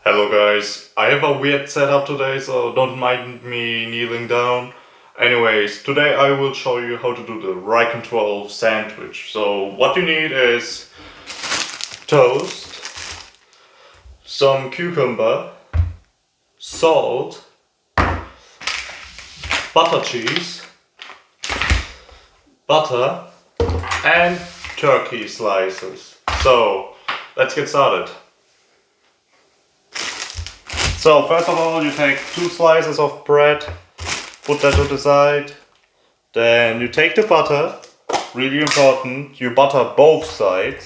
Hello guys, I have a weird setup today, so don't mind me kneeling down. Anyways, today I will show you how to do the Rycamm12 sandwich. So what you need is toast, some cucumber, salt, butter cheese, butter and turkey slices. So let's get started. So first of all, you take 2 slices of bread, put that to the side. Then you take the butter, really important, you butter both sides.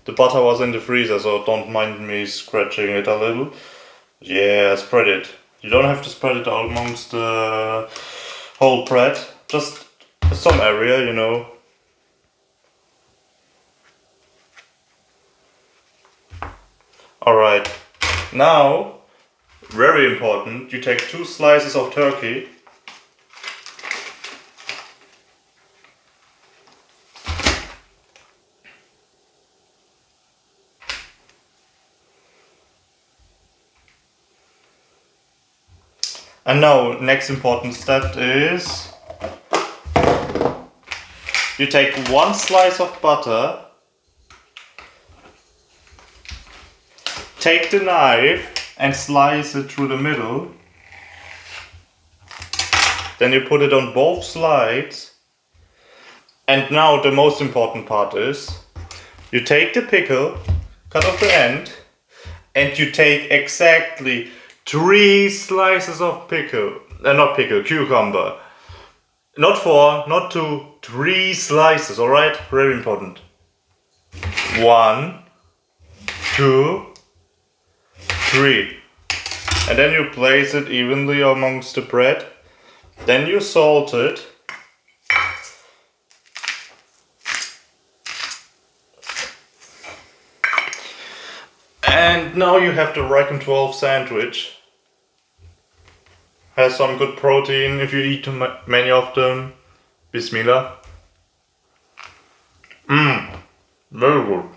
The butter was in the freezer, so don't mind me scratching it a little. Yeah, spread it. You don't have to spread it out amongst the whole bread, just some area, you know. Alright, now, very important, you take 2 slices of turkey. And now, next important step is, you take 1 slice of butter, take the knife and slice it through the middle. Then you put it on both sides. And now the most important part is, you take the pickle, cut off the end, and you take exactly 3 slices of cucumber. Not 4, not 2, 3 slices, alright? Very important. 1, 2, 3. And then you place it evenly amongst the bread. Then you salt it. And now you have the Rycamm12 sandwich. Has some good protein if you eat too many of them. Bismillah. Very good.